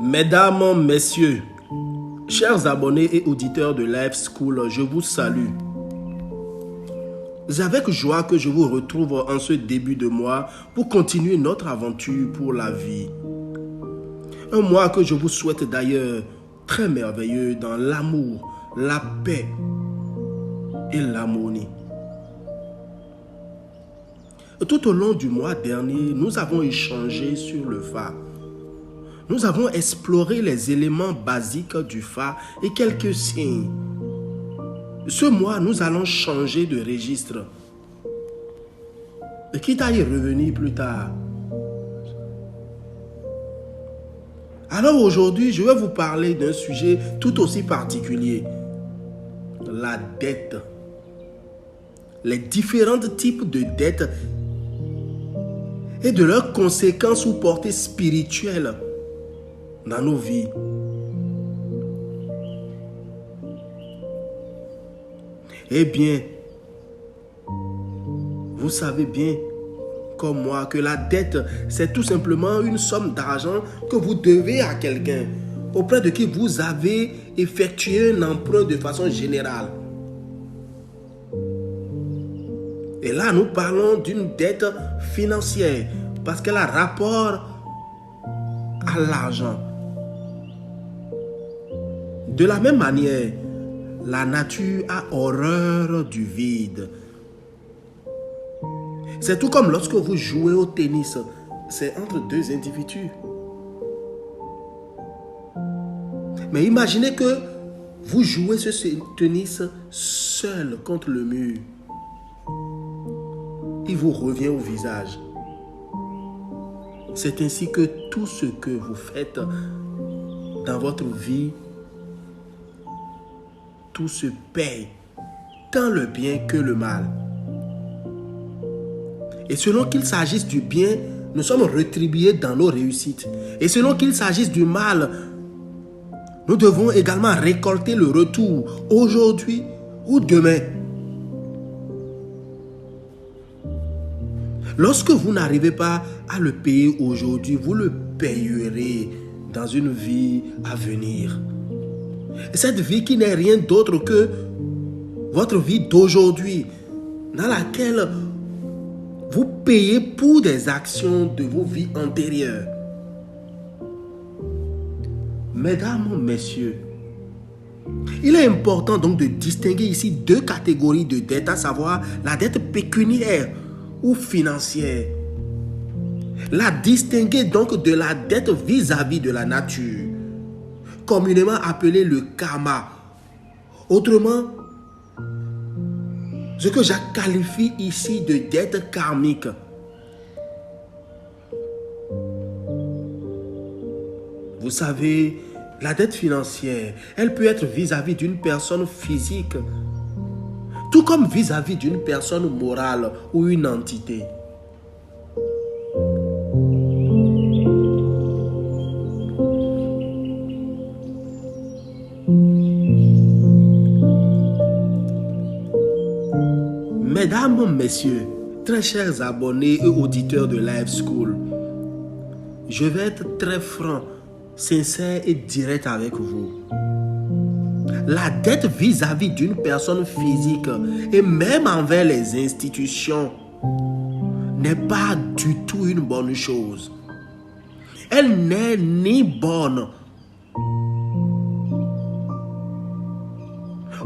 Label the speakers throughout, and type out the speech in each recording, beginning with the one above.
Speaker 1: Mesdames, Messieurs, chers abonnés et auditeurs de Life School, je vous salue. C'est avec joie que je vous retrouve en ce début de mois pour continuer notre aventure pour la vie. Un mois que je vous souhaite d'ailleurs très merveilleux dans l'amour, la paix et l'harmonie. Tout au long du mois dernier, nous avons échangé sur le phare. Nous avons exploré les éléments basiques du phare et quelques signes. Ce mois, nous allons changer de registre. Et quitte à y revenir plus tard. Alors aujourd'hui, je vais vous parler d'un sujet tout aussi particulier. La dette. Les différents types de dettes et de leurs conséquences ou portées spirituelles dans nos vies. Eh bien, vous savez bien, comme moi, que la dette, c'est tout simplement une somme d'argent que vous devez à quelqu'un, auprès de qui vous avez effectué un emprunt de façon générale. Et là, nous parlons d'une dette financière, parce qu'elle a rapport à l'argent. De la même manière, la nature a horreur du vide. C'est tout comme lorsque vous jouez au tennis, c'est entre deux individus. Mais imaginez que vous jouez ce tennis seul contre le mur. Il vous revient au visage. C'est ainsi que tout ce que vous faites dans votre vie, tout se paye, tant le bien que le mal. Et selon qu'il s'agisse du bien, nous sommes rétribués dans nos réussites. Et selon qu'il s'agisse du mal, nous devons également récolter le retour aujourd'hui ou demain. Lorsque vous n'arrivez pas à le payer aujourd'hui, vous le payerez dans une vie à venir. Cette vie qui n'est rien d'autre que votre vie d'aujourd'hui, dans laquelle vous payez pour des actions de vos vies antérieures. Mesdames, Messieurs, il est important donc de distinguer ici deux catégories de dettes, à savoir la dette pécuniaire ou financière. La distinguer donc de la dette vis-à-vis de la nature, communément appelée le karma. Autrement, ce que je qualifie ici de dette karmique. Vous savez, la dette financière, elle peut être vis-à-vis d'une personne physique, tout comme vis-à-vis d'une personne morale ou une entité. Mesdames, Messieurs, très chers abonnés et auditeurs de Life School, je vais être très franc, sincère et direct avec vous. La dette vis-à-vis d'une personne physique et même envers les institutions n'est pas du tout une bonne chose. Elle n'est ni bonne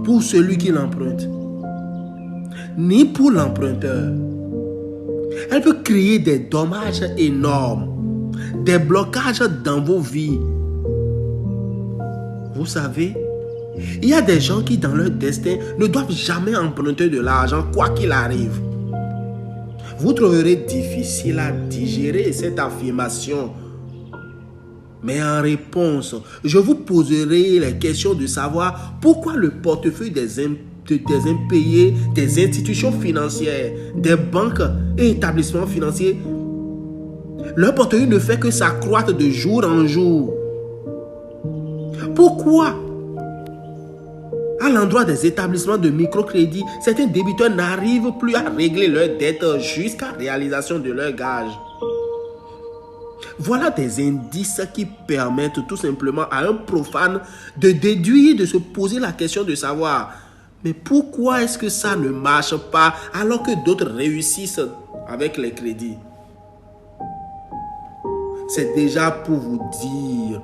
Speaker 1: pour celui qui l'emprunte, ni pour l'emprunteur. Elle peut créer des dommages énormes, des blocages dans vos vies. Vous savez, il y a des gens qui dans leur destin ne doivent jamais emprunter de l'argent quoi qu'il arrive. Vous trouverez difficile à digérer cette affirmation. Mais en réponse, je vous poserai les questions de savoir pourquoi le portefeuille des impayés, des institutions financières, des banques et établissements financiers Leur portefeuille ne fait que s'accroître de jour en jour. Pourquoi, à l'endroit des établissements de microcrédit, certains débiteurs n'arrivent plus à régler leurs dettes jusqu'à réalisation de leurs gages? Voilà des indices qui permettent tout simplement à un profane de déduire, de se poser la question de savoir, mais pourquoi est-ce que ça ne marche pas alors que d'autres réussissent avec les crédits? C'est déjà pour vous dire,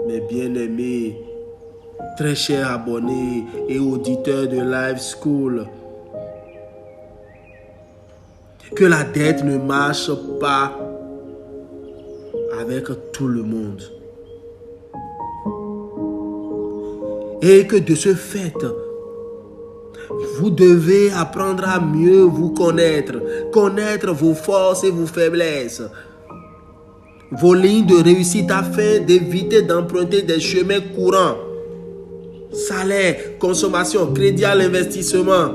Speaker 1: mes bien-aimés, très chers abonnés et auditeurs de Live School, que la dette ne marche pas avec tout le monde. Et que de ce fait, vous devez apprendre à mieux vous connaître vos forces et vos faiblesses, vos lignes de réussite afin d'éviter d'emprunter des chemins courants. Salaire, consommation, crédit à l'investissement,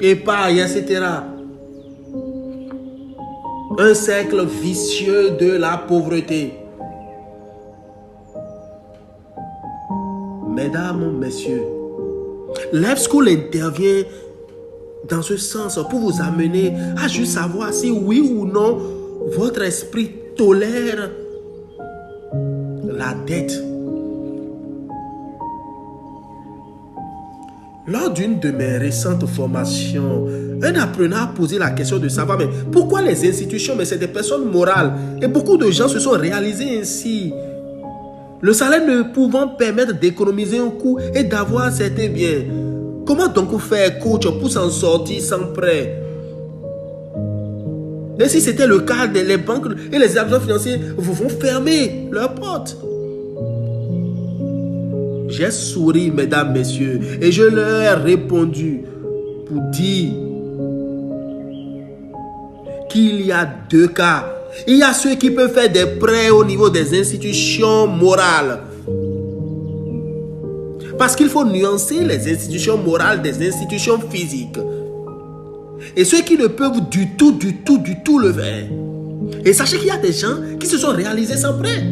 Speaker 1: épargne, etc. Un cercle vicieux de la pauvreté. Mesdames, messieurs, Live School intervient dans ce sens pour vous amener à juste savoir si oui ou non votre esprit tolère la dette. Lors d'une de mes récentes formations, un apprenant a posé la question de savoir mais pourquoi les institutions, mais c'est des personnes morales et beaucoup de gens se sont réalisés ainsi. Le salaire ne pouvant permettre d'économiser un coût et d'avoir certains biens. Comment donc faire, coach, pour s'en sortir sans prêt? Et si c'était le cas, les banques et les établissements financiers vont fermer leurs portes. J'ai souri, mesdames, messieurs, et je leur ai répondu pour dire qu'il y a deux cas. Il y a ceux qui peuvent faire des prêts au niveau des institutions morales. Parce qu'il faut nuancer les institutions morales des institutions physiques. Et ceux qui ne peuvent du tout le faire. Et sachez qu'il y a des gens qui se sont réalisés sans prêt.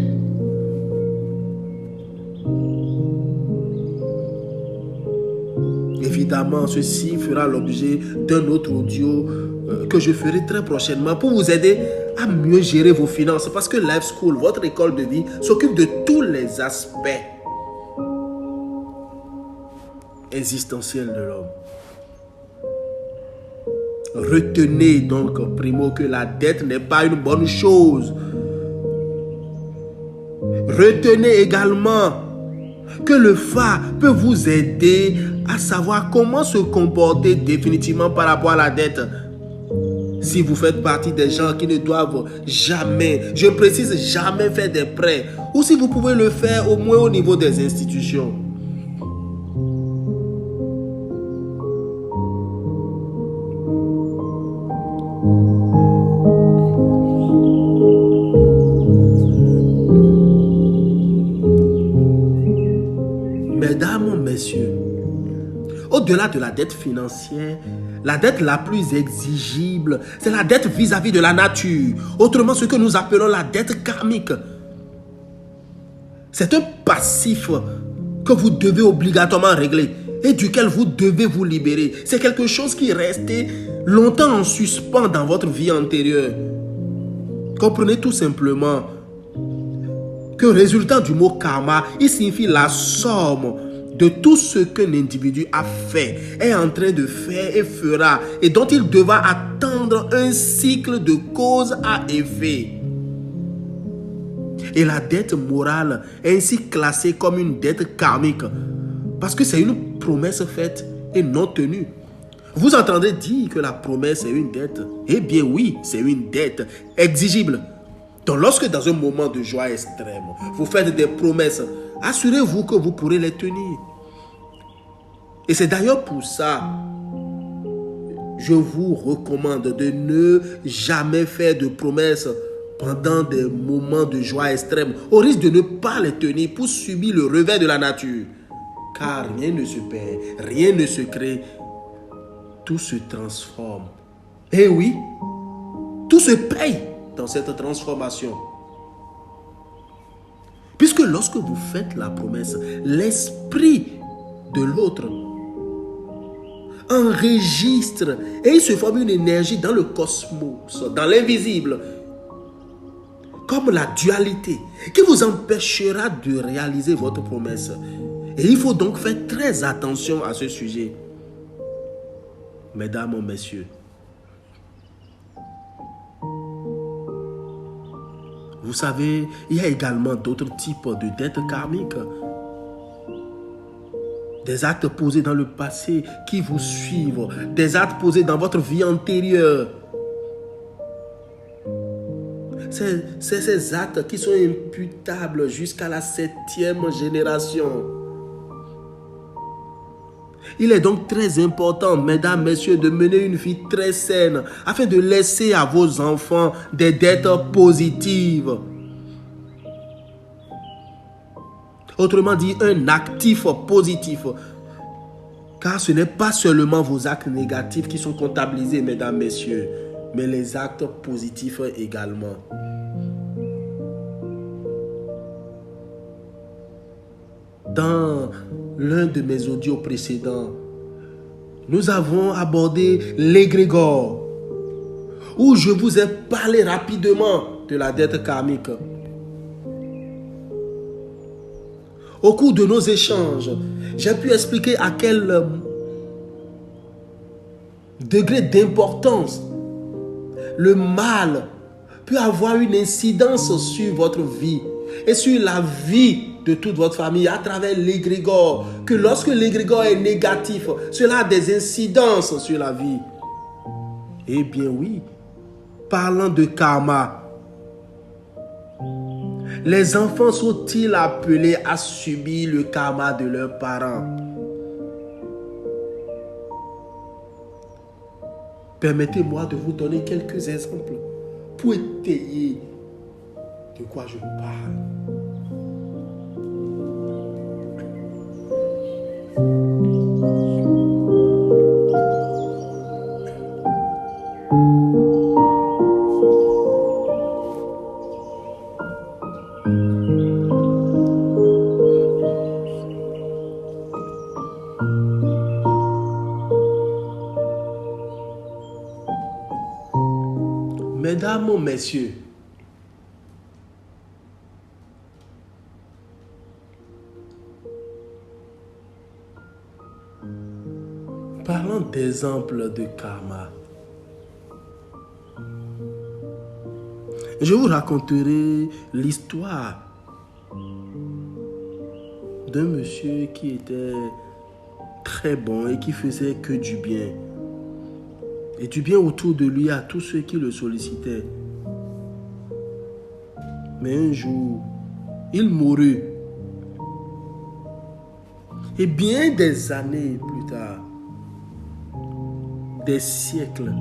Speaker 1: Évidemment, ceci fera l'objet d'un autre audio que je ferai très prochainement pour vous aider à mieux gérer vos finances. Parce que Live School, votre école de vie, s'occupe de tous les aspects existentiels de l'homme. Retenez donc, primo, que la dette n'est pas une bonne chose. Retenez également que le FA peut vous aider à savoir comment se comporter définitivement par rapport à la dette. Si vous faites partie des gens qui ne doivent jamais, je précise jamais, faire des prêts, ou si vous pouvez le faire au moins au niveau des institutions. Mesdames, messieurs, au-delà de la dette financière, la dette la plus exigible, c'est la dette vis-à-vis de la nature. Autrement, ce que nous appelons la dette karmique. C'est un passif que vous devez obligatoirement régler et duquel vous devez vous libérer. C'est quelque chose qui est resté longtemps en suspens dans votre vie antérieure. Comprenez tout simplement que le résultat du mot karma, il signifie la somme de tout ce qu'un individu a fait, est en train de faire et fera, et dont il devra attendre un cycle de cause à effet. Et la dette morale est ainsi classée comme une dette karmique, parce que c'est une promesse faite et non tenue. Vous entendez dire que la promesse est une dette? Eh bien oui, c'est une dette exigible. Donc lorsque dans un moment de joie extrême, vous faites des promesses, assurez-vous que vous pourrez les tenir. Et c'est d'ailleurs pour ça, je vous recommande de ne jamais faire de promesses pendant des moments de joie extrême, au risque de ne pas les tenir pour subir le revers de la nature. Car rien ne se perd, rien ne se crée, tout se transforme. Et oui, tout se paye dans cette transformation. Puisque lorsque vous faites la promesse, l'esprit de l'autre enregistre et il se forme une énergie dans le cosmos, dans l'invisible, comme la dualité, qui vous empêchera de réaliser votre promesse. Et il faut donc faire très attention à ce sujet. Mesdames, messieurs, vous savez, il y a également d'autres types de dettes karmiques. Des actes posés dans le passé qui vous suivent, des actes posés dans votre vie antérieure. C'est ces actes qui sont imputables jusqu'à la 7e génération. Il est donc très important, mesdames, messieurs, de mener une vie très saine afin de laisser à vos enfants des dettes positives. Autrement dit, un actif positif. Car ce n'est pas seulement vos actes négatifs qui sont comptabilisés, mesdames, messieurs, mais les actes positifs également. Dans l'un de mes audios précédents, nous avons abordé l'égrégore, où je vous ai parlé rapidement de la dette karmique. Au cours de nos échanges, j'ai pu expliquer à quel degré d'importance le mal peut avoir une incidence sur votre vie et sur la vie de toute votre famille à travers l'égrégore. Que lorsque l'égrégore est négatif, cela a des incidences sur la vie. Eh bien oui, parlant de karma, les enfants sont-ils appelés à subir le karma de leurs parents? Permettez-moi de vous donner quelques exemples pour étayer de quoi je vous parle. Mesdames, messieurs, parlons d'exemples de karma. Je vous raconterai l'histoire d'un monsieur qui était très bon et qui faisait que du bien. Et du bien autour de lui à tous ceux qui le sollicitaient. Mais un jour, il mourut. Et bien des années plus tard, des siècles,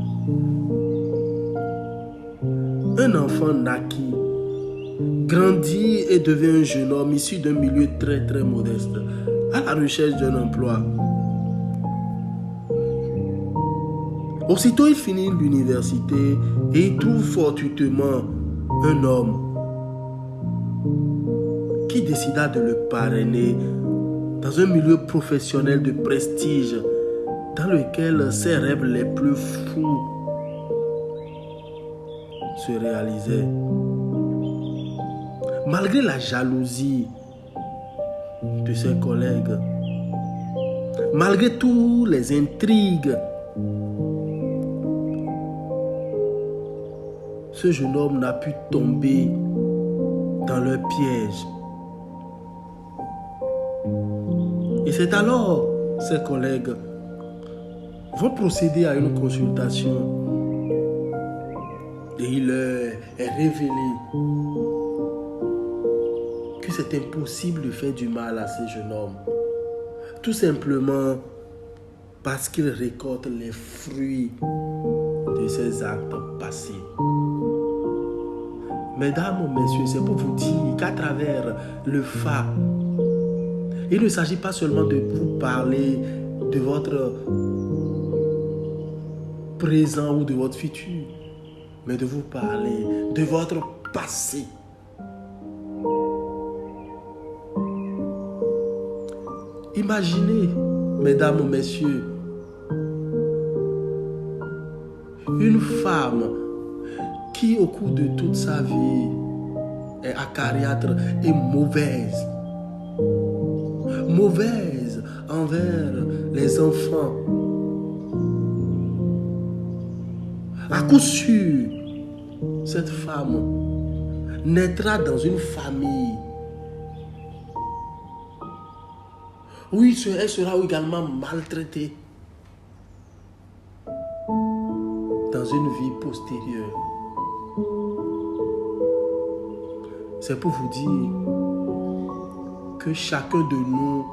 Speaker 1: un enfant naquit, grandit et devint un jeune homme issu d'un milieu très très modeste, à la recherche d'un emploi. Aussitôt il finit l'université et il trouve fortuitement un homme qui décida de le parrainer dans un milieu professionnel de prestige dans lequel ses rêves les plus fous se réalisaient. Malgré la jalousie de ses collègues, malgré toutes les intrigues, ce jeune homme n'a pu tomber dans leur piège. Et c'est alors ses collègues vont procéder à une consultation. Et il leur est révélé que c'est impossible de faire du mal à ce jeune homme. Tout simplement parce qu'il récolte les fruits de ses actes passés. Mesdames, messieurs, c'est pour vous dire qu'à travers le Fa, il ne s'agit pas seulement de vous parler de votre présent ou de votre futur, mais de vous parler de votre passé. Imaginez, mesdames, messieurs, une femme qui, au cours de toute sa vie, est acariâtre et mauvaise. Mauvaise envers les enfants. À coup sûr, cette femme naîtra dans une famille où elle sera également maltraitée dans une vie postérieure. C'est pour vous dire que chacun de nous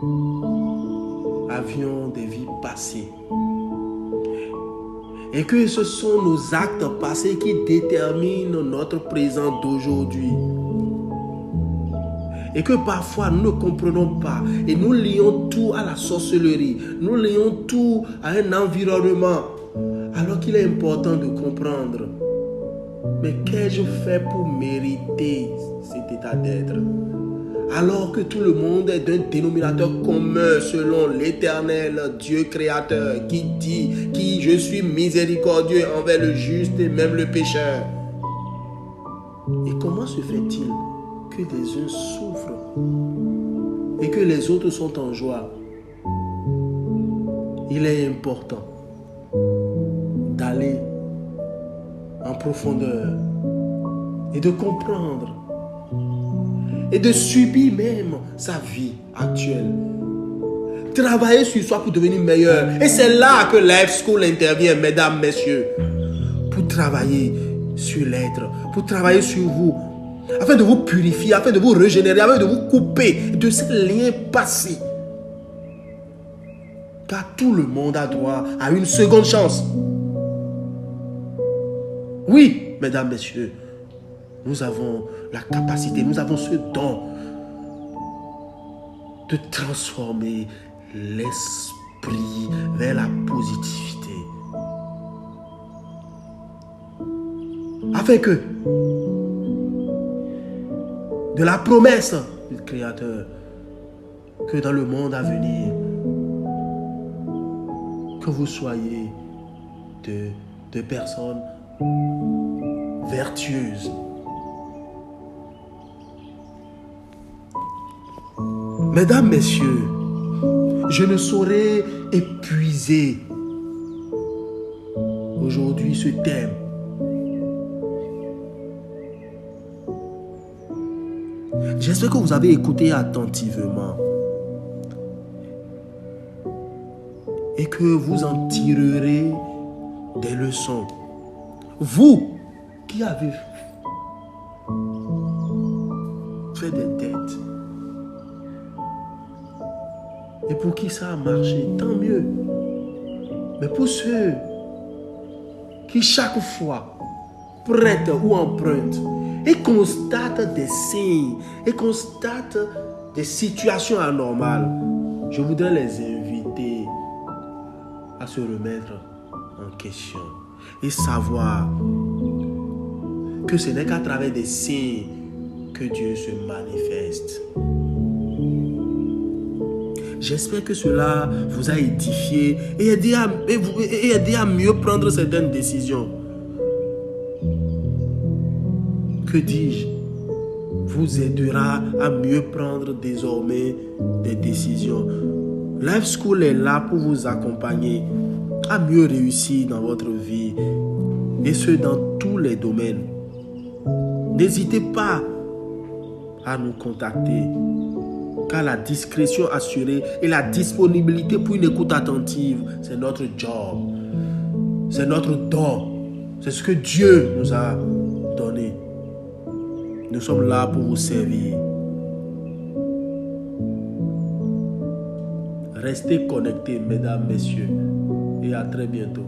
Speaker 1: avions des vies passées. Et que ce sont nos actes passés qui déterminent notre présent d'aujourd'hui. Et que parfois nous ne comprenons pas et nous lions tout à la sorcellerie. Nous lions tout à un environnement. Alors qu'il est important de comprendre. Mais qu'ai-je fait pour mériter cet état d'être? Alors que tout le monde est d'un dénominateur commun selon l'Éternel Dieu créateur qui dit « je suis miséricordieux envers le juste et même le pécheur ». Et comment se fait-il que les uns souffrent et que les autres sont en joie? Il est important d'aller en profondeur et de comprendre et de subir même sa vie actuelle. Travailler sur soi pour devenir meilleur. Et c'est là que Life School intervient, mesdames, messieurs. Pour travailler sur l'être, pour travailler sur vous, afin de vous purifier, afin de vous régénérer, afin de vous couper de ces liens passés. Car tout le monde a droit à une seconde chance. Oui, mesdames, messieurs, nous avons la capacité, nous avons ce don de transformer l'esprit vers la positivité. Afin que de la promesse du Créateur, que dans le monde à venir, que vous soyez de personnes vertueuses. Mesdames, messieurs, je ne saurais épuiser aujourd'hui ce thème. J'espère que vous avez écouté attentivement et que vous en tirerez des leçons. Vous qui avez fait des dettes et pour qui ça a marché, tant mieux. Mais pour ceux qui chaque fois prêtent ou empruntent et constatent des signes et constatent des situations anormales, je voudrais les inviter à se remettre en question et savoir que ce n'est qu'à travers des signes que Dieu se manifeste. J'espère que cela vous a édifié et aidé à mieux prendre certaines décisions. Que dis-je? Vous aidera à mieux prendre désormais des décisions. Life School est là pour vous accompagner à mieux réussir dans votre vie et ce dans tous les domaines. N'hésitez pas à nous contacter car la discrétion assurée et la disponibilité pour une écoute attentive, c'est notre job, c'est notre don, c'est ce que Dieu nous a donné. Nous sommes là pour vous servir. Restez connectés, mesdames, messieurs, et à très bientôt.